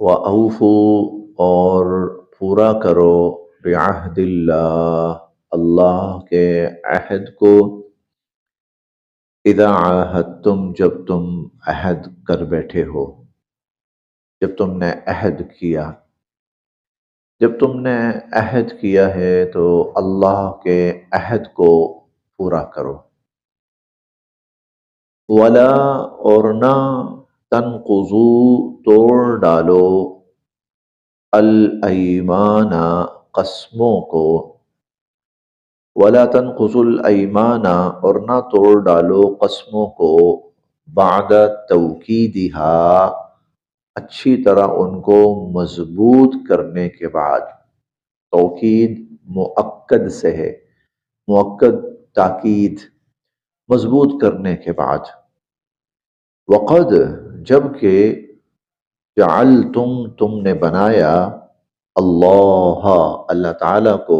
وَأَوْفُوا اور پورا کرو بعہد اللہ اللہ کے عہد کو اذا عاہدتم جب تم عہد کر بیٹھے ہو، جب تم نے عہد کیا، جب تم نے عہد کیا ہے تو اللہ کے عہد کو پورا کرو۔ ولا اور نہ تنقضوا توڑ ڈالو الایمان قسموں کو، ولا تنقضوا الایمان اور نہ توڑ ڈالو قسموں کو بعد توکیدہا اچھی طرح ان کو مضبوط کرنے کے بعد۔ توکید مؤکد سے ہے، مؤکد تاکید، مضبوط کرنے کے بعد۔ وقد جبکہ جعلتم تم نے بنایا اللہ اللہ تعالیٰ کو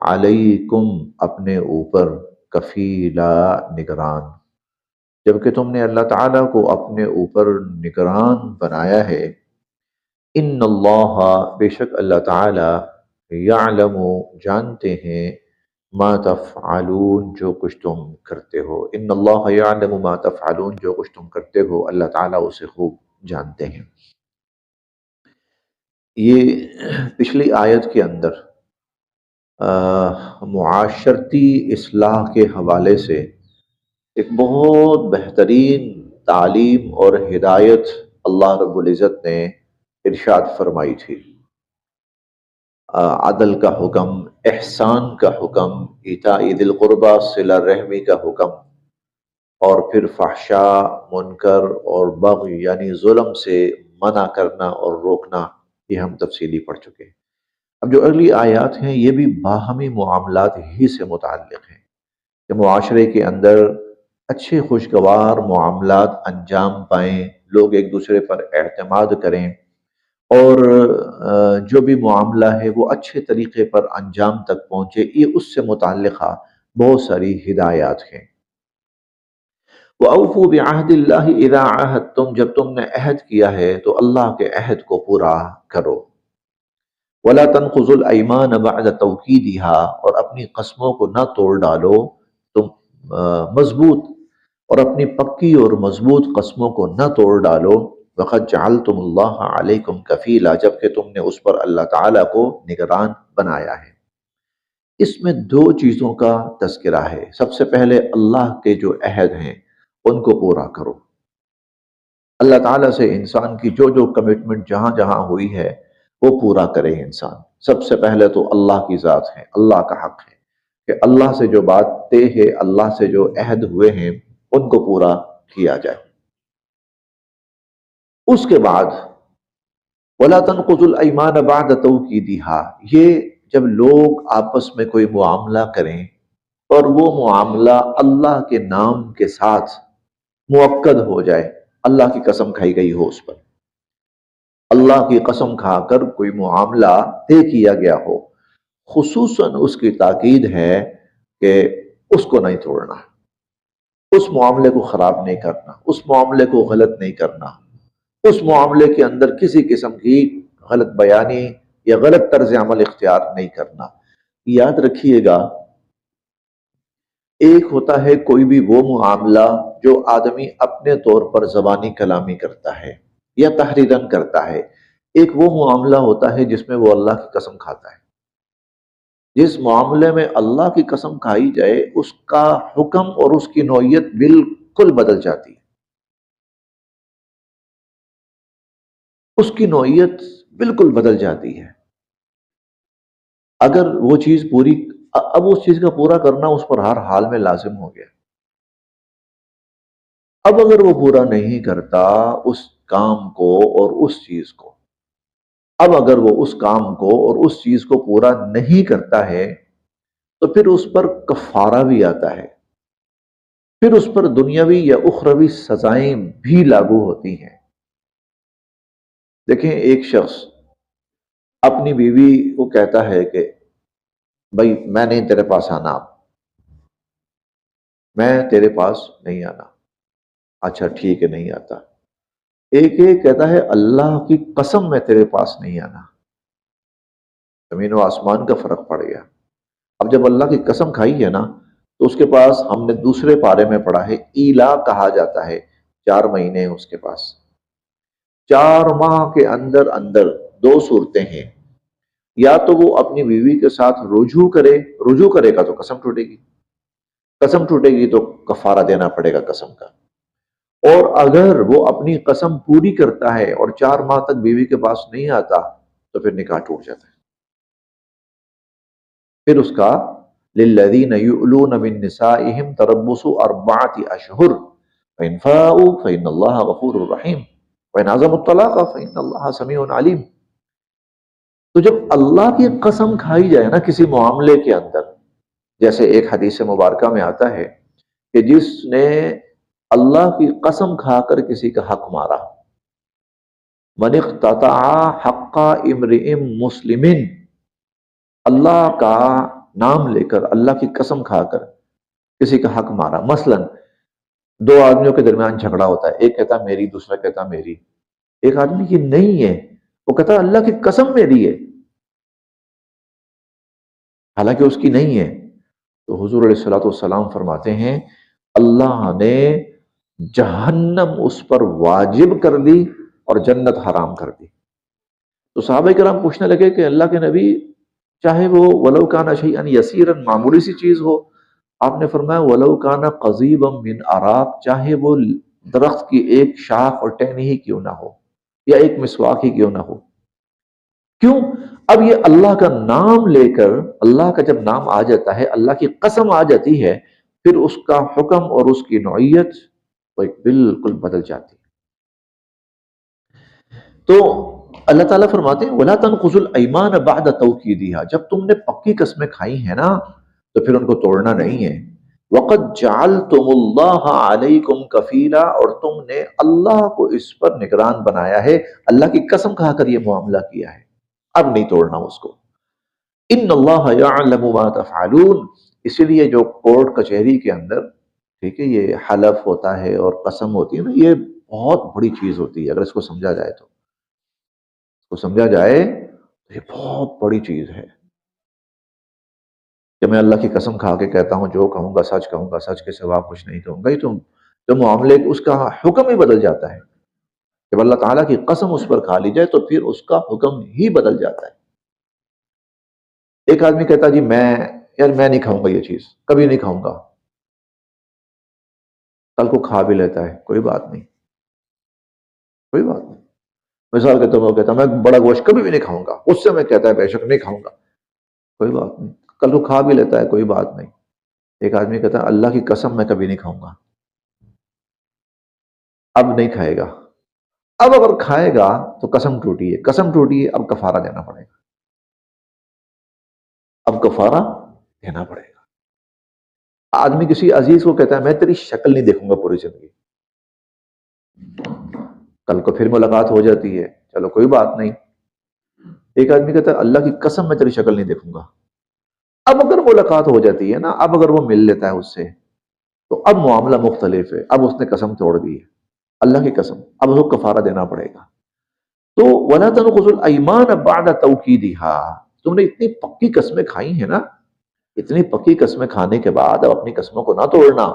علیکم اپنے اوپر کفیلا نگران، جبکہ تم نے اللہ تعالیٰ کو اپنے اوپر نگران بنایا ہے۔ ان اللہ بے شک اللہ تعالیٰ یعلم جانتے ہیں ما تفعلون جو کچھ تم کرتے ہو، ان اللہ یعلم ما تفعلون جو کچھ تم کرتے ہو اللہ تعالیٰ اسے خوب جانتے ہیں۔ یہ پچھلی آیت کے اندر معاشرتی اصلاح کے حوالے سے ایک بہت بہترین تعلیم اور ہدایت اللہ رب العزت نے ارشاد فرمائی تھی۔ عدل کا حکم، احسان کا حکم، ایتاء ذی القربیٰ صلہ رحمی کا حکم، اور پھر فحشاء، منکر اور بغی یعنی ظلم سے منع کرنا اور روکنا، یہ ہم تفصیلی پڑھ چکے ہیں۔ اب جو اگلی آیات ہیں یہ بھی باہمی معاملات ہی سے متعلق ہیں کہ معاشرے کے اندر اچھے خوشگوار معاملات انجام پائیں، لوگ ایک دوسرے پر اعتماد کریں، اور جو بھی معاملہ ہے وہ اچھے طریقے پر انجام تک پہنچے، یہ اس سے متعلقہ بہت ساری ہدایات ہیں۔ وَأَوْفُوا بِعَهْدِ اللَّهِ إِذَا عَاهَدتُّمْ جب تم نے عہد کیا ہے تو اللہ کے عہد کو پورا کرو۔ وَلَا تَنْقُضُوا الْأَيْمَانَ بَعْدَ تَوْكِيدِهَا اور اپنی قسموں کو نہ توڑ ڈالو تم مضبوط، اور اپنی پکی اور مضبوط قسموں کو نہ توڑ ڈالو۔ وَقَدْ جَعَلْتُمُ اللَّهَ عَلَيْكُمْ كَفِيلًا جبکہ تم نے اس پر اللہ تعالیٰ کو نگران بنایا ہے۔ اس میں دو چیزوں کا تذکرہ ہے۔ سب سے پہلے اللہ کے جو عہد ہیں ان کو پورا کرو۔ اللہ تعالیٰ سے انسان کی جو جو کمٹمنٹ جہاں جہاں ہوئی ہے وہ پورا کرے انسان۔ سب سے پہلے تو اللہ کی ذات ہے، اللہ کا حق ہے کہ اللہ سے جو بات طے ہے، اللہ سے جو عہد ہوئے ہیں ان کو پورا کیا جائے۔ اس کے بعد وَلَا تَنْقُضُوا الْأَيْمَانَ بَعْدَ تَوْكِيدِهَا، یہ جب لوگ آپس میں کوئی معاملہ کریں اور وہ معاملہ اللہ کے نام کے ساتھ مؤکد ہو جائے، اللہ کی قسم کھائی گئی ہو، اس پر اللہ کی قسم کھا کر کوئی معاملہ طے کیا گیا ہو، خصوصاً اس کی تاکید ہے کہ اس کو نہیں توڑنا، اس معاملے کو خراب نہیں کرنا، اس معاملے کو غلط نہیں کرنا، اس معاملے کے اندر کسی قسم کی غلط بیانی یا غلط طرز عمل اختیار نہیں کرنا۔ یاد رکھیے گا، ایک ہوتا ہے کوئی بھی وہ معاملہ جو آدمی اپنے طور پر زبانی کلامی کرتا ہے یا تحریراً کرتا ہے، ایک وہ معاملہ ہوتا ہے جس میں وہ اللہ کی قسم کھاتا ہے۔ جس معاملے میں اللہ کی قسم کھائی جائے اس کا حکم اور اس کی نوعیت بالکل بدل جاتی ہے، اس کی نوعیت بالکل بدل جاتی ہے۔ اگر وہ چیز پوری، اب اس چیز کا پورا کرنا اس پر ہر حال میں لازم ہو گیا۔ اب اگر وہ پورا نہیں کرتا اس کام کو اور اس چیز کو، اب اگر وہ اس کام کو اور اس چیز کو پورا نہیں کرتا ہے تو پھر اس پر کفارہ بھی آتا ہے، پھر اس پر دنیاوی یا اخروی سزائیں بھی لاگو ہوتی ہیں۔ دیکھیں، ایک شخص اپنی بیوی کو کہتا ہے کہ بھائی میں نہیں تیرے پاس آنا، میں تیرے پاس نہیں آنا۔ اچھا ٹھیک ہے، نہیں آتا۔ ایک کہتا ہے اللہ کی قسم میں تیرے پاس نہیں آنا. زمین و آسمان کا فرق پڑ گیا. اب جب اللہ کی قسم کھائی ہے نا تو اس کے پاس ہم نے دوسرے پارے میں پڑھا ہے ایلا کہا جاتا ہے. 4 مہینے اس کے پاس. 4 ماہ کے اندر اندر دو صورتیں ہیں. یا تو وہ اپنی بیوی کے ساتھ رجوع کرے گا تو قسم ٹوٹے گی. قسم ٹوٹے گی تو کفارہ دینا پڑے گا قسم کا. اور اگر وہ اپنی قسم پوری کرتا ہے اور 4 ماہ تک بیوی کے پاس نہیں آتا تو پھر نکاح ٹوٹ جاتا ہے. پھر اس کا للذین یؤلون من نسائہم تربص 4 اشہر فإن فاؤوا فإن اللہ غفور رحیم وإن عزموا الطلاق فإن اللہ سمیع علیم. تو جب اللہ کی قسم کھائی جائے نا کسی معاملے کے اندر، جیسے ایک حدیث مبارکہ میں آتا ہے کہ جس نے اللہ کی قسم کھا کر کسی کا حق مارا، من اقتطع حق امرئ مسلم، اللہ کا نام لے کر اللہ کی قسم کھا کر کسی کا حق مارا. مثلا 2 آدمیوں کے درمیان جھگڑا ہوتا ہے، ایک کہتا میری، دوسرا کہتا میری. ایک آدمی کی نہیں ہے، وہ کہتا اللہ کی قسم میری ہے، حالانکہ اس کی نہیں ہے. تو حضور علیہ الصلوۃ والسلام فرماتے ہیں اللہ نے جہنم اس پر واجب کر دی اور جنت حرام کر دی. تو صحابہ کرام پوچھنے لگے کہ اللہ کے نبی، چاہے وہ ولو کان شیئا یسیرا، معمولی سی چیز ہو، آپ نے فرمایا ولو کان قضیبا من عراق، چاہے وہ درخت کی ایک شاخ اور ٹہنی ہی کیوں نہ ہو یا ایک مسواک ہی کیوں نہ ہو. کیوں؟ اب یہ اللہ کا نام لے کر، اللہ کا جب نام آ جاتا ہے، اللہ کی قسم آ جاتی ہے، پھر اس کا حکم اور اس کی نوعیت وہ ایک بالکل بدل جاتی ہے. تو اللہ تعالیٰ فرماتے ہیں وَلَا تَنْقُضُوا الْأَيْمَانَ بَعْدَ تَوْكِيدِهَا، جب تم نے پکی قسمیں کھائی ہیں نا تو پھر ان کو توڑنا نہیں ہے. وَقَدْ جَعَلْتُمُ اللَّهَ عَلَيْكُمْ كَفِيلًا، اور تم نے اللہ کو اس پر نگران بنایا ہے، اللہ کی قسم کھا کر یہ معاملہ کیا ہے، اب نہیں توڑنا اس کو. ان اللہ یعلم ما تفعلون، اسی لیے جو کورٹ کچہری کے اندر، ٹھیک ہے، یہ حلف ہوتا ہے اور قسم ہوتی ہے نا، یہ بہت بڑی چیز ہوتی ہے. اگر اس کو سمجھا جائے تو یہ بہت بڑی چیز ہے کہ میں اللہ کی قسم کھا کے کہتا ہوں جو کہوں گا سچ کے سوا کچھ نہیں کہوں گا. یہ تو معاملے اس کا حکم ہی بدل جاتا ہے. جب اللہ تعالیٰ کی قسم اس پر کھا لی جائے تو پھر اس کا حکم ہی بدل جاتا ہے. ایک آدمی کہتا جی میں نہیں کھاؤں گا، یہ چیز کبھی نہیں کھاؤں گا، کل کو کھا بھی لیتا ہے، کوئی بات نہیں. مثال کے طور پر وہ کہتا میں بڑا گوشت کبھی بھی نہیں کھاؤں گا، اس سے میں کہتا ہے بے شک نہیں کھاؤں گا، کوئی بات نہیں. کل کو کھا بھی لیتا ہے، کوئی بات نہیں. ایک آدمی کہتا ہے اللہ کی قسم میں کبھی نہیں کھاؤں گا، اب نہیں کھائے گا. اب اگر کھائے گا تو قسم ٹوٹی ہے، اب کفارہ دینا پڑے گا. آدمی کسی عزیز کو کہتا ہے میں تیری شکل نہیں دیکھوں گا پوری زندگی، کل کو پھر ملاقات ہو جاتی ہے، چلو کوئی بات نہیں. ایک آدمی کہتا ہے اللہ کی قسم میں تیری شکل نہیں دیکھوں گا. اب اگر ملاقات ہو جاتی ہے نا، اب اگر وہ مل لیتا ہے اس سے تو اب معاملہ مختلف ہے. اب اس نے قسم توڑ دی ہے، اللہ کی قسم، اب اس کو کفارہ دینا پڑے گا. تو وَلَا تَنْقُضُوا الْأَيْمَانَ بَعْدَ تَوْكِيدِهَا، تم نے اتنی پکی قسمیں کھائی ہیں نا، اتنی پکی قسمیں کھانے کے بعد اب اپنی قسموں کو نہ توڑنا،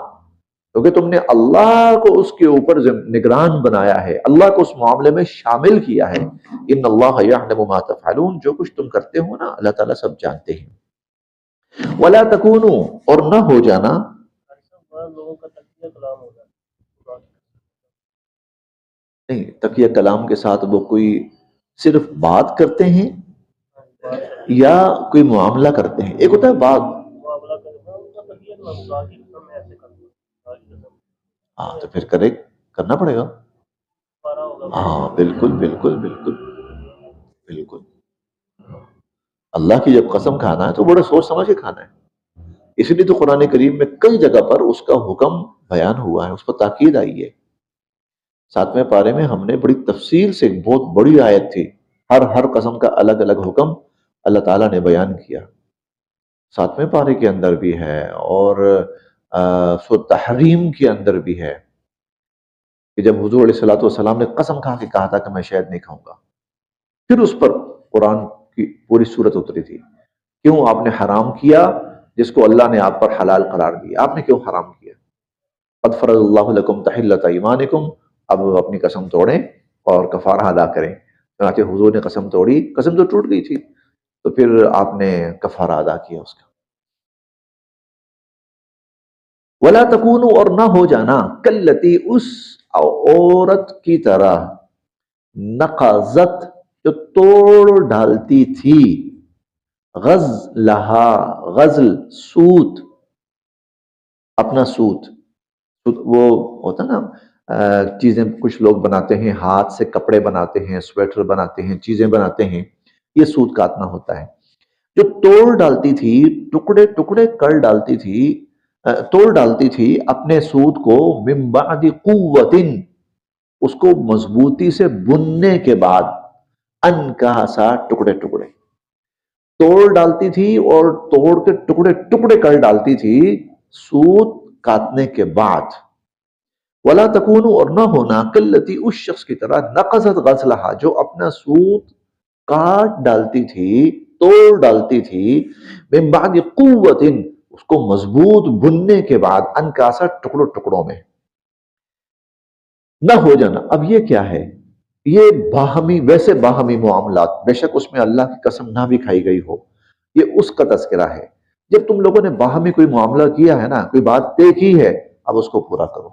کیونکہ تم نے اللہ کو اس کے اوپر نگران بنایا ہے، اللہ کو اس معاملے میں شامل کیا ہے. ان اللہ یعلم ما تفعلون، جو کچھ تم کرتے ہو نا اللہ تعالیٰ سب جانتے ہیں. ولا تکونوا، اور نہ ہو جانا، نہیں تقیہ کلام کے ساتھ وہ کوئی صرف بات کرتے ہیں یا کوئی معاملہ کرتے ہیں. ایک ہوتا ہے بات، ہاں تو پھر کرنا پڑے گا. ہاں بالکل بالکل بالکل بالکل. اللہ کی جب قسم کھانا ہے تو بڑے سوچ سمجھ کے کھانا ہے. اس لیے تو قرآن کریم میں کئی جگہ پر اس کا حکم بیان ہوا ہے، اس پر تاکید آئی ہے. 7ویں پارے میں ہم نے بڑی تفصیل سے، ایک بہت بڑی آیت تھی، ہر قسم کا الگ الگ حکم اللہ تعالیٰ نے بیان کیا. 7ویں پارے کے اندر بھی ہے اور سورۃ تحریم کے اندر بھی ہے. کہ جب حضور علیہ الصلوۃ والسلام نے قسم کھا کے کہا تھا کہ میں شہد نہیں کھاؤں گا، پھر اس پر قرآن کی پوری صورت اتری تھی، کیوں آپ نے حرام کیا جس کو اللہ نے آپ پر حلال قرار دیا، آپ نے کیوں حرام کیا؟ قد فرض اللہ لکم تحلۃ ایمانکم، اب اپنی قسم توڑیں اور کفارہ ادا کریں۔ چنانچہ حضور نے قسم توڑی، قسم تو ٹوٹ گئی تھی، تو پھر آپ نے کفارہ ادا کیا اس کا۔ ولا تکونوا، اور نہ ہو جانا، کلتی، اس عورت کی طرح، نقضت، جو توڑ ڈالتی تھی، غزلہا، غزل، سوت، اپنا سوت، وہ ہوتا نا چیزیں کچھ لوگ بناتے ہیں، ہاتھ سے کپڑے بناتے ہیں، سویٹر بناتے ہیں، چیزیں بناتے ہیں، یہ سوت کاٹنا ہوتا ہے۔ جو توڑ ڈالتی تھی، ٹکڑے ٹکڑے کر ڈالتی تھی، توڑ ڈالتی تھی اپنے سوت کو، من بعد قوت، اس کو مضبوطی سے بننے کے بعد، انکاسا، ٹکڑے ٹکڑے توڑ ڈالتی تھی اور توڑ کے ٹکڑے ٹکڑے کر ڈالتی تھی سوت کاٹنے کے بعد۔ ولا تکونوا، اور نہ ہونا، کلتی، اس شخص کی طرح، نقضت غزلہا، جو اپنا سوت کاٹ ڈالتی تھی، توڑ ڈالتی تھی، من بعد قوت، اس کو مضبوط بننے کے بعد، انکاسا، ٹکڑوں ٹکڑوں میں نہ ہو جانا۔ اب یہ کیا ہے؟ یہ باہمی، ویسے باہمی معاملات، بے شک اس میں اللہ کی قسم نہ بھی کھائی گئی ہو، یہ اس کا تذکرہ ہے۔ جب تم لوگوں نے باہمی کوئی معاملہ کیا ہے نا، کوئی بات طے کی ہے، اب اس کو پورا کرو۔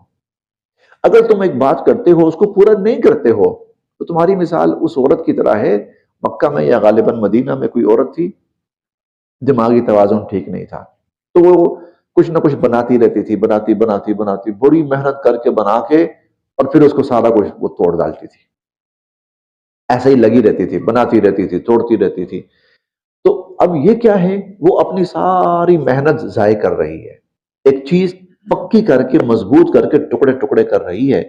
اگر تم ایک بات کرتے ہو اس کو پورا نہیں کرتے ہو تو تمہاری مثال اس عورت کی طرح ہے۔ مکہ میں یا غالباً مدینہ میں کوئی عورت تھی، دماغی توازن ٹھیک نہیں تھا، تو وہ کچھ نہ کچھ بناتی رہتی تھی، بناتی بناتی بناتی، بڑی محنت کر کے بنا کے، اور پھر اس کو سارا کچھ وہ توڑ ڈالتی تھی، ایسے ہی لگی رہتی تھی، بناتی رہتی تھی، توڑتی رہتی تھی۔ تو اب یہ کیا ہے؟ وہ اپنی ساری محنت ضائع کر رہی ہے، ایک چیز پکی کر کے، مضبوط کر کے، ٹکڑے ٹکڑے کر رہی ہے۔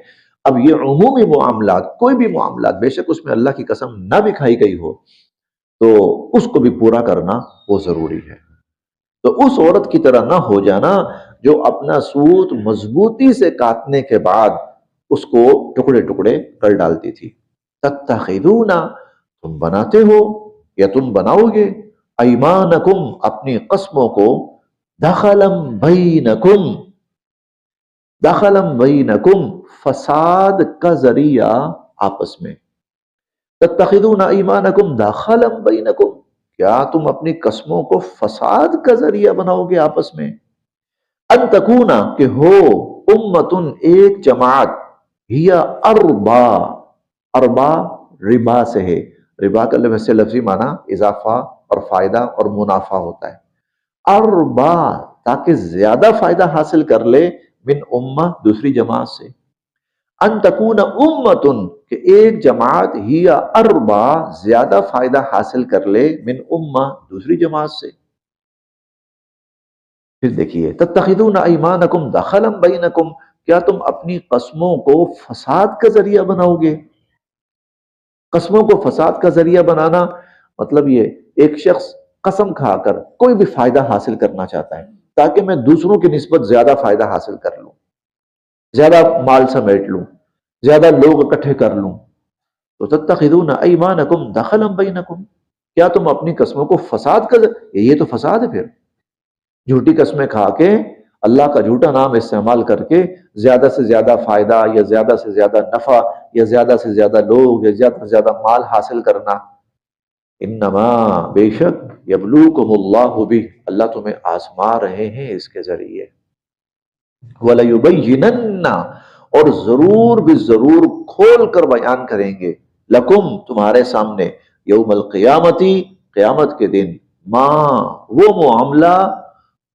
اب یہ عمومی معاملات، کوئی بھی معاملات، بے شک اس میں اللہ کی قسم نہ بھی کھائی گئی ہو، تو اس کو بھی پورا کرنا وہ ضروری ہے۔ تو اس عورت کی طرح نہ ہو جانا جو اپنا سوت مضبوطی سے کاٹنے کے بعد اس کو ٹکڑے ٹکڑے کر ڈالتی تھی۔ تتخذون، تم بناتے ہو یا تم بناؤ گے، ایمانکم، اپنی قسموں کو، دخلم بینکم، دخلم بینکم، فساد کا ذریعہ آپس میں، تتخذون ایمانکم دخلم بینکم، کیا تم اپنی قسموں کو فساد کا ذریعہ بناؤ گے آپس میں؟ ان تکونا، کہ ہو، امتن، ایک جماعت، ہی اربا، اربا ربا سے ہے، ربا کا لفظ سے لفظی معنی اضافہ اور فائدہ اور منافع ہوتا ہے، اربا، تاکہ زیادہ فائدہ حاصل کر لے، من امہ، دوسری جماعت سے، ان تکون امتن، کہ ایک جماعت، ہی اربا، زیادہ فائدہ حاصل کر لے، من امہ، دوسری جماعت سے۔ پھر دیکھیے، تتخذون ایمانکم دخلم بینکم، کیا تم اپنی قسموں کو فساد کا ذریعہ بناؤ گے؟ قسموں کو فساد کا ذریعہ بنانا مطلب یہ، ایک شخص قسم کھا کر کوئی بھی فائدہ حاصل کرنا چاہتا ہے، تاکہ میں دوسروں کی نسبت زیادہ فائدہ حاصل کر لوں، زیادہ مال سمیٹ لوں، زیادہ لوگ اکٹھے کر لوں، تو تتخذون ایمانکم دخلم بینکم، کیا تم اپنی قسموں کو فساد کا یہ تو فساد ہے۔ پھر جھوٹی قسمیں کھا کے، اللہ کا جھوٹا نام استعمال کر کے، زیادہ سے زیادہ فائدہ یا زیادہ سے زیادہ نفع یا زیادہ سے زیادہ لوگ یا زیادہ سے زیادہ مال حاصل کرنا، انما، بے شک، یبلوکم اللہ بہ، اللہ تمہیں آزما رہے ہیں اس کے ذریعے، وَلَيُبَيِّنَنَّ، اور ضرور بھی ضرور کھول کر بیان کریں گے، لکم، تمہارے سامنے، یوم القیامتی، قیامت کے دن، ماں، وہ معاملہ،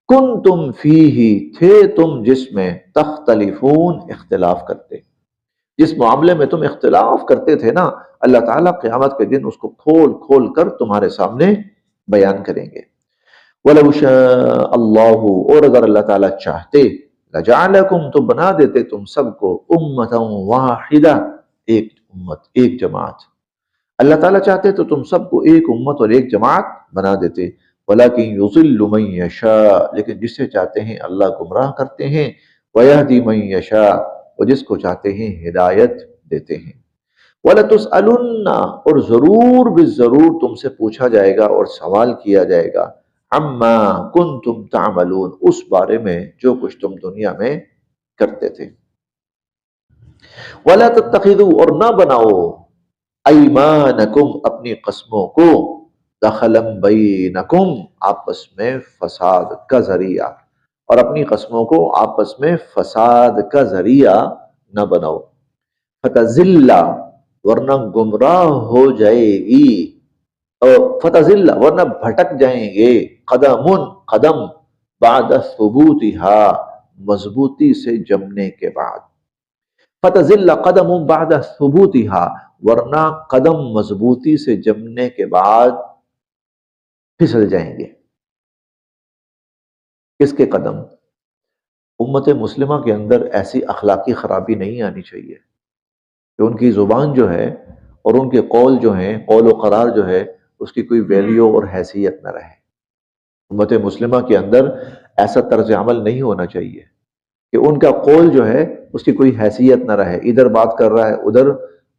کن تم فیہ، تھے تم جس میں، تختلفون، اختلاف کرتے، جس معاملے میں تم اختلاف کرتے تھے نا، اللہ تعالیٰ قیامت کے دن اس کو کھول کھول کر تمہارے سامنے بیان کریں گے۔ وَلَوْ شَاءَ اللَّهُ، اور اگر اللہ تعالیٰ چاہتے، لَجَعَلَكُمْ، تو بنا دیتے تم سب کو، أُمَّةً وَاحِدَةً، ایک امت، ایک جماعت، اللہ تعالیٰ چاہتے تو تم سب کو ایک امت اور ایک جماعت بنا دیتے، وَلَكِنْ يُضِلُّ مَن يَشَاءُ، لیکن جسے چاہتے ہیں اللہ گمراہ کرتے ہیں، وَيَهْدِي مَن يَشَاءُ، وہ جس کو چاہتے ہیں ہدایت دیتے ہیں۔ وَلَتُسْأَلُنَّ اور ضرور بالضرور تم سے پوچھا جائے گا اور سوال کیا جائے گا، عَمَّا كُنْتُمْ تَعْمَلُونَ اس بارے میں جو کچھ تم دنیا میں کرتے تھے۔ وَلَا تَتَّخِذُوا اور نہ بناؤ ایمانکم اپنی قسموں کو دخلا بینکم آپس میں فساد کا ذریعہ، اور اپنی قسموں کو آپس میں فساد کا ذریعہ نہ بناؤ۔ فتزل ورنہ گمراہ ہو جائے گی، فتزل ورنہ بھٹک جائیں گے، قدم قدم بعد ثبوتها مضبوطی سے جمنے کے بعد، فتزل قدم بعد ثبوتها ورنہ قدم مضبوطی سے جمنے کے بعد پھسل جائیں گے۔ کس کے قدم؟ امت مسلمہ کے اندر ایسی اخلاقی خرابی نہیں آنی چاہیے کہ ان کی زبان جو ہے اور ان کے قول جو ہیں، قول و قرار جو ہے، اس کی کوئی ویلیو اور حیثیت نہ رہے۔ امت مسلمہ کے اندر ایسا طرز عمل نہیں ہونا چاہیے کہ ان کا قول جو ہے اس کی کوئی حیثیت نہ رہے، ادھر بات کر رہا ہے ادھر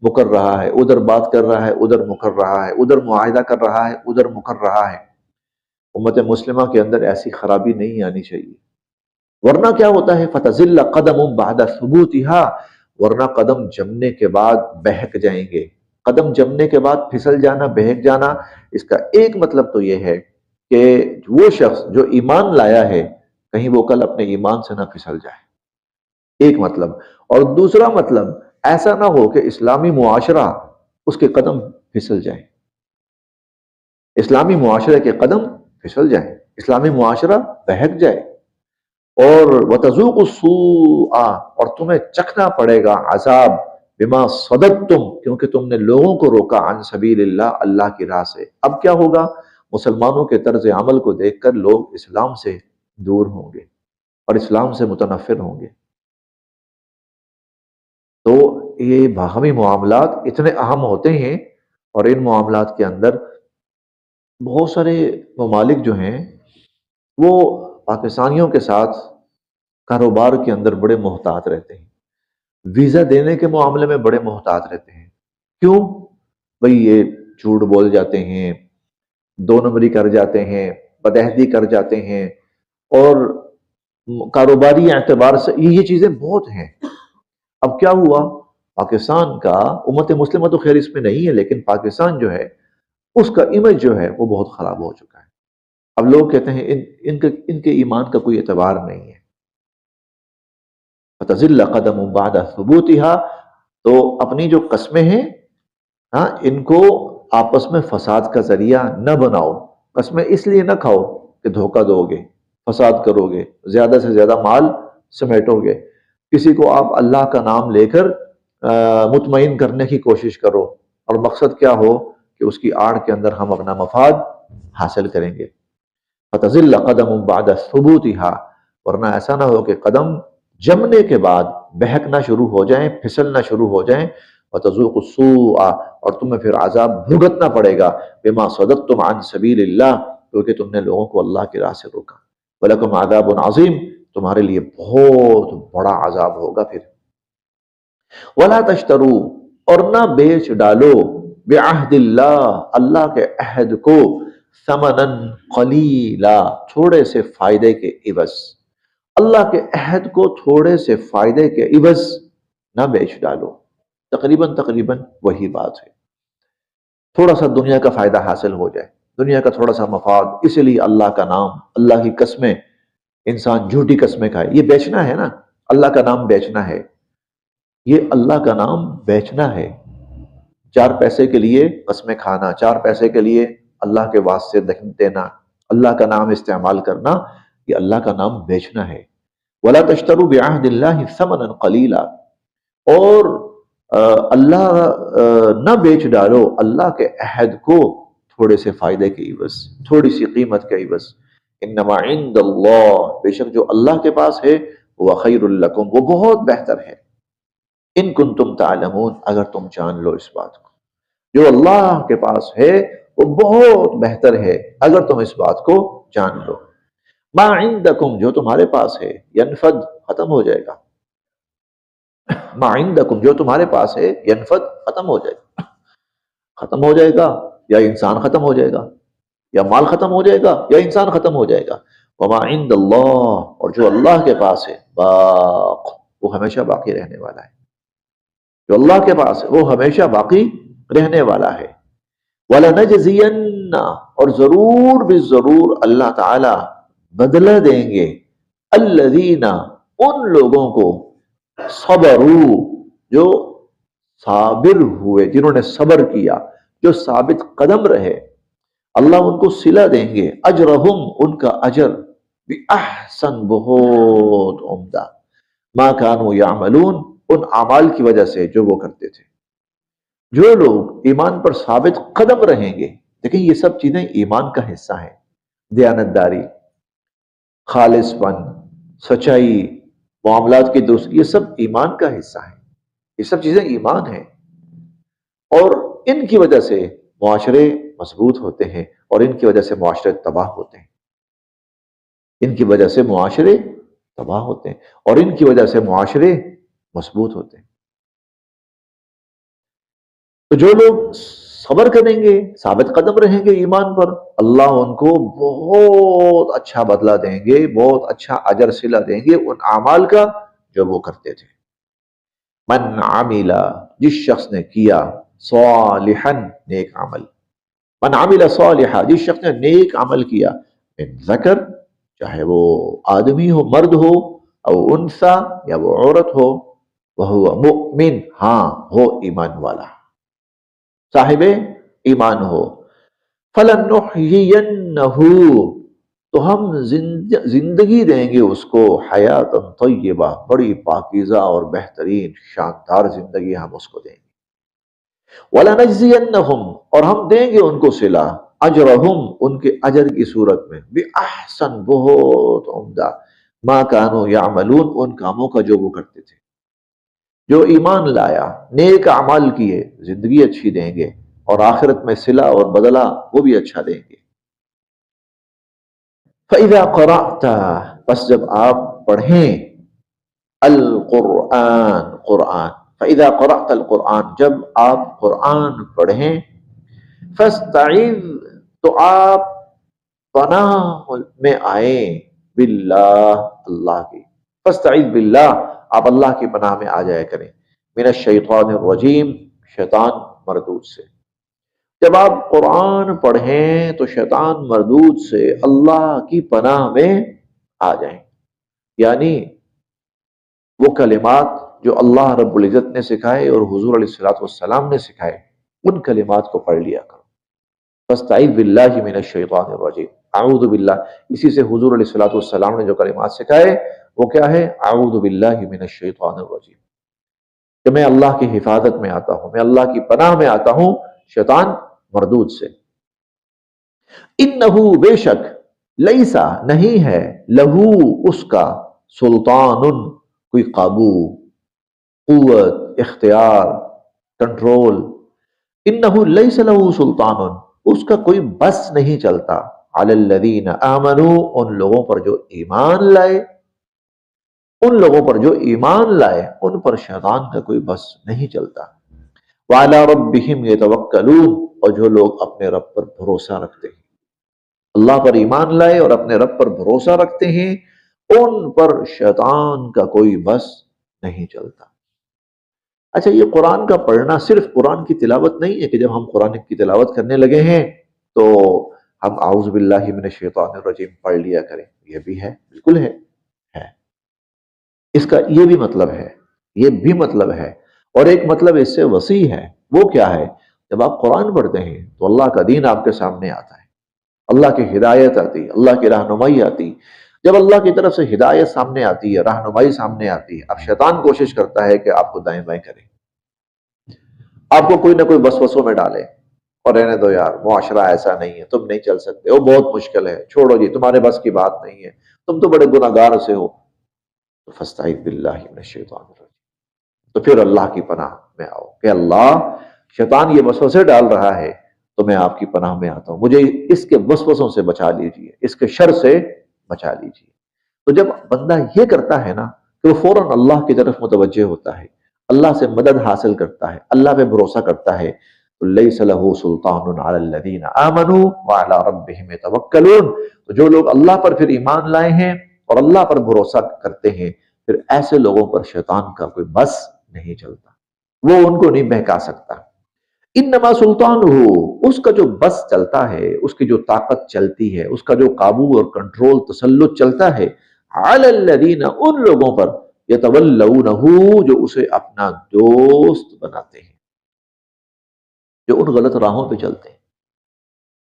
مکر رہا ہے، ادھر بات کر رہا ہے ادھر مکر رہا ہے، ادھر معاہدہ کر رہا ہے ادھر مکر رہا ہے۔ امت مسلمہ کے اندر ایسی خرابی نہیں آنی چاہیے، ورنہ کیا ہوتا ہے فتزل قدم بعد ثبوتها ورنہ قدم جمنے کے بعد بہک جائیں گے۔ قدم جمنے کے بعد پھسل جانا، بہک جانا، اس کا ایک مطلب تو یہ ہے کہ وہ شخص جو ایمان لایا ہے کہیں وہ کل اپنے ایمان سے نہ پھسل جائے، ایک مطلب۔ اور دوسرا مطلب ایسا نہ ہو کہ اسلامی معاشرہ اس کے قدم پھسل جائیں، اسلامی معاشرے کے قدم پھسل جائیں، اسلامی معاشرہ بہک جائے۔ اور وَتَذُوقُ السُّوءَ اور تمہیں چکھنا پڑے گا عذاب بما صددتم کیونکہ تم نے لوگوں کو روکا عن سبیل اللہ، اللہ کی راہ سے۔ اب کیا ہوگا؟ مسلمانوں کے طرز عمل کو دیکھ کر لوگ اسلام سے دور ہوں گے اور اسلام سے متنفر ہوں گے۔ تو یہ باہمی معاملات اتنے اہم ہوتے ہیں، اور ان معاملات کے اندر بہت سارے ممالک جو ہیں وہ پاکستانیوں کے ساتھ کاروبار کے اندر بڑے محتاط رہتے ہیں، ویزا دینے کے معاملے میں بڑے محتاط رہتے ہیں۔ کیوں؟ بھئی یہ جھوٹ بول جاتے ہیں، دو نمبری کر جاتے ہیں، بدعہدی کر جاتے ہیں، اور کاروباری اعتبار سے یہ چیزیں بہت ہیں۔ اب کیا ہوا؟ پاکستان کا، امت مسلمہ تو خیر اس میں نہیں ہے، لیکن پاکستان جو ہے اس کا امیج جو ہے وہ بہت خراب ہو چکا ہے۔ اب لوگ کہتے ہیں ان کے ایمان کا کوئی اعتبار نہیں ہے۔ فتزل قدم بعد ثبوتها تو اپنی جو قسمیں ہیں ان کو آپس میں فساد کا ذریعہ نہ بناؤ۔ قسمیں اس لیے نہ کھاؤ کہ دھوکہ دو گے، فساد کرو گے، زیادہ سے زیادہ مال سمیٹو گے، کسی کو آپ اللہ کا نام لے کر مطمئن کرنے کی کوشش کرو، اور مقصد کیا ہو کہ اس کی آڑ کے اندر ہم اپنا مفاد حاصل کریں گے۔ فتزل قدم بعد ثبوتها ورنہ ایسا نہ ہو کہ قدم جمنے کے بعد بہکنا شروع ہو جائیں، پھسلنا شروع ہو جائیں۔ وتذوق السوء اور تمہیں پھر عذاب بھگتنا پڑے گا بما صددتم عن سبیل اللہ کیونکہ تم نے لوگوں کو اللہ کی راہ سے روکا۔ ولکم عذاب عظیم تمہارے لیے بہت بڑا عذاب ہوگا پھر۔ ولا تشتروا اور نہ بیچ ڈالو بعہد اللہ اللہ کے عہد کو ثمنا قلیلا تھوڑے سے فائدے کے عوض، اللہ کے عہد کو تھوڑے سے فائدے کے عوض نہ بیچ ڈالو۔ تقریباً وہی بات ہے، تھوڑا سا دنیا کا فائدہ حاصل ہو جائے، دنیا کا تھوڑا سا مفاد، اسی لیے اللہ کا نام، اللہ کی قسمیں، انسان جھوٹی قسمیں کھائے، یہ بیچنا ہے نا، اللہ کا نام بیچنا ہے، یہ اللہ کا نام بیچنا ہے۔ چار پیسے کے لیے قسمیں کھانا، چار پیسے کے لیے اللہ کے واسطے دینا، اللہ کا نام استعمال کرنا، یہ اللہ کا نام بیچنا ہے۔ وَلَا تَشْتَرُوا بِعَهْدِ اللَّهِ ثَمَنًا قَلِيلًا اور اللہ نہ بیچ ڈالو اللہ کے عہد کو تھوڑے سے فائدے کے عوض، تھوڑی سی قیمت کے عوض۔ انما عند اللہ بے شک جو اللہ کے پاس ہے وہ خیر لکم وہ بہت بہتر ہے، ان کنتم تعلمون اگر تم جان لو اس بات کو، جو اللہ کے پاس ہے وہ بہت بہتر ہے اگر تم اس بات کو جان لو۔ ما عندکم جو تمہارے پاس ہے ینفد ختم ہو جائے گا، ما عندکم جو تمہارے پاس ہے ینفد ختم ہو جائے گا، ختم ہو جائے گا، یا انسان ختم ہو جائے گا، یا مال ختم ہو جائے گا، یا انسان ختم ہو جائے گا۔ وما عند اللہ، اور جو اللہ کے پاس ہے باق، وہ ہمیشہ باقی رہنے والا ہے، جو اللہ کے پاس ہے وہ ہمیشہ باقی رہنے والا ہے۔ وَلَنَجْزِيَنَّ، اور ضرور بھی ضرور اللہ تعالی بدلہ دیں گے، الذین، ان لوگوں کو، صبروا، جو صابر ہوئے، جنہوں نے صبر کیا، جو ثابت قدم رہے، اللہ ان کو صلہ دیں گے، اجرہم، ان کا اجر، بِأَحْسَن، بہت عمدہ، ما کانوا یعملون، ان اعمال کی وجہ سے جو وہ کرتے تھے۔ جو لوگ ایمان پر ثابت قدم رہیں گے، دیکھیں یہ سب چیزیں ایمان کا حصہ ہیں، دیانتداری، خالص پن، سچائی، معاملات کی درست، یہ سب ایمان کا حصہ ہے، یہ سب چیزیں ایمان ہیں، اور ان کی وجہ سے معاشرے مضبوط ہوتے ہیں، اور ان کی وجہ سے معاشرے تباہ ہوتے ہیں، ان کی وجہ سے معاشرے تباہ ہوتے ہیں، اور ان کی وجہ سے معاشرے مضبوط ہوتے ہیں۔ تو جو لوگ صبر کریں گے، ثابت قدم رہیں گے ایمان پر، اللہ ان کو بہت اچھا بدلہ دیں گے، بہت اچھا اجر صلہ دیں گے ان اعمال کا جو وہ کرتے تھے۔ من عمل، جس شخص نے کیا، صالحا، نیک عمل، من عمل صالحا، جس شخص نے نیک عمل کیا، من ذکر، چاہے وہ آدمی ہو، مرد ہو، او انثى، یا وہ عورت ہو، وہو مؤمن، ہاں ہو ایمان والا، صاحب ایمان ہو، فَلَنُحْيِيَنَّهُ، تو ہم زندگی دیں گے اس کو، حیات طیبہ، بڑی پاکیزہ اور بہترین شاندار زندگی ہم اس کو دیں گے، وَلَنَجْزِيَنَّهُمْ، اور ہم دیں گے ان کو صلہ، اجرہم، ان کے اجر کی صورت میں، بِأَحْسَن، بہت عمدہ، ما کانوا یعملون، ان کاموں کا جو وہ کرتے تھے۔ جو ایمان لایا، نیک اعمال کیے، زندگی اچھی دیں گے، اور آخرت میں صلہ اور بدلہ وہ بھی اچھا دیں گے۔ فَإِذَا قَرَأْتَ، بس جب آپ پڑھیں، القرآن، قرآن، فَإِذَا قَرَأْتَ القرآن، جب آپ قرآن پڑھیں، فَاسْتَعِذْ، تو آپ پناہ میں آئیں، باللہ، اللہ کی، فَاسْتَعِذْ بِاللہ، آپ اللہ کی پناہ میں آ جایا کریں، من الشیطان الرجیم، شیطان مردود سے۔ جب آپ قرآن پڑھیں تو شیطان مردود سے اللہ کی پناہ میں آ جائیں، یعنی وہ کلمات جو اللہ رب العزت نے سکھائے اور حضور علیہ الصلوۃ والسلام نے سکھائے، ان کلمات کو پڑھ لیا کرو۔ فاستعیذ باللہ من الشیطان الرجیم، اعوذ باللہ، اسی سے حضور علیہ الصلوۃ والسلام نے جو کلمات سکھائے وہ کیا ہے؟ اعوذ باللہ من الشیطان الرجیم، کہ میں اللہ کی حفاظت میں آتا ہوں، میں اللہ کی پناہ میں آتا ہوں شیطان مردود سے۔ انہو، بے شک، لیسا، نہیں ہے، لہو، اس کا، سلطان، کوئی قابو، قوت، اختیار، کنٹرول، انہو لیس لہو سلطان، اس کا کوئی بس نہیں چلتا، علی الذین آمنوا، ان لوگوں پر جو ایمان لائے، ان لوگوں پر جو ایمان لائے ان پر شیطان کا کوئی بس نہیں چلتا۔ وعلی ربہم یتوکلون، اور جو لوگ اپنے رب پر بھروسہ رکھتے ہیں، اللہ پر ایمان لائے اور اپنے رب پر بھروسہ رکھتے ہیں، ان پر شیطان کا کوئی بس نہیں چلتا۔ اچھا، یہ قرآن کا پڑھنا صرف قرآن کی تلاوت نہیں ہے کہ جب ہم قرآن کی تلاوت کرنے لگے ہیں تو ہم اعوذ باللہ من الشیطان الرجیم پڑھ لیا کریں، یہ بھی ہے، بالکل ہے، اس کا یہ بھی مطلب ہے، یہ بھی مطلب ہے، اور ایک مطلب اس سے وسیع ہے۔ وہ کیا ہے؟ جب آپ قرآن پڑھتے ہیں تو اللہ کا دین آپ کے سامنے آتا ہے، اللہ کی ہدایت آتی، اللہ کی رہنمائی آتی۔ جب اللہ کی طرف سے ہدایت سامنے آتی ہے، رہنمائی سامنے آتی ہے، اب شیطان کوشش کرتا ہے کہ آپ کو دائیں بائیں کرے، آپ کو کوئی نہ کوئی وسوسوں میں ڈالے، اور رہنے دو یار، معاشرہ ایسا نہیں ہے، تم نہیں چل سکتے، وہ بہت مشکل ہے، چھوڑو جی، تمہارے بس کی بات نہیں ہے، تم تو بڑے گناہ گار سے ہو۔ فاستعذ باللہ من الشیطان الرجیم، تو پھر اللہ کی پناہ میں آؤ کہ اللہ، شیطان یہ وسوسے ڈال رہا ہے تو میں آپ کی پناہ میں آتا ہوں، مجھے اس کے وسوسوں سے بچا لیجئے، اس کے شر سے بچا لیجئے۔ تو جب بندہ یہ کرتا ہے نا، تو وہ فوراً اللہ کی طرف متوجہ ہوتا ہے، اللہ سے مدد حاصل کرتا ہے، اللہ پہ بھروسہ کرتا ہے، تو لیس لہ سلطان علی الذین آمنوا وعلی ربہم یتوکلون، تو جو لوگ اللہ پر پھر ایمان لائے ہیں اور اللہ پر بھروسہ کرتے ہیں، پھر ایسے لوگوں پر شیطان کا کوئی بس نہیں چلتا، وہ ان کو نہیں بہکا سکتا۔ انما سلطانہ، اس کا جو بس چلتا ہے، اس کی جو طاقت چلتی ہے، اس کا جو قابو اور کنٹرول تسلط چلتا ہے، علی الذین، ان لوگوں پر، یتولونہ، جو اسے اپنا دوست بناتے ہیں، جو ان غلط راہوں پہ چلتے ہیں،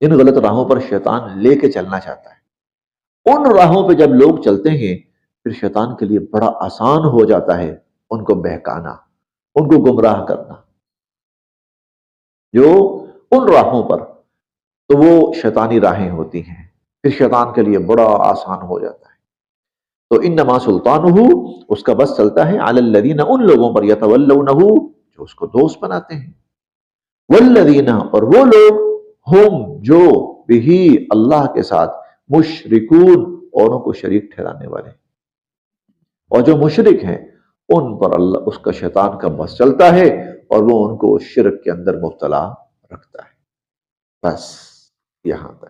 جن غلط راہوں پر شیطان لے کے چلنا چاہتا ہے، ان راہوں پہ جب لوگ چلتے ہیں، پھر شیطان کے لیے بڑا آسان ہو جاتا ہے ان کو بہکانا، ان کو گمراہ کرنا۔ جو ان راہوں پر، تو وہ شیطانی راہیں ہوتی ہیں، پھر شیطان کے لیے بڑا آسان ہو جاتا ہے۔ تو انما سلطانہ، اس کا بس چلتا ہے علی الذین، ان لوگوں پر، یتولونہ، جو اس کو دوست بناتے ہیں، والذین، اور وہ لوگ، ہم، جو، بہی، اللہ کے ساتھ، مشرکون، اوروں کو شریک ٹھہرانے والے، اور جو مشرک ہیں ان پر اللہ، اس کا شیطان کا بس چلتا ہے اور وہ ان کو شرک کے اندر مبتلا رکھتا ہے۔ بس یہاں تک۔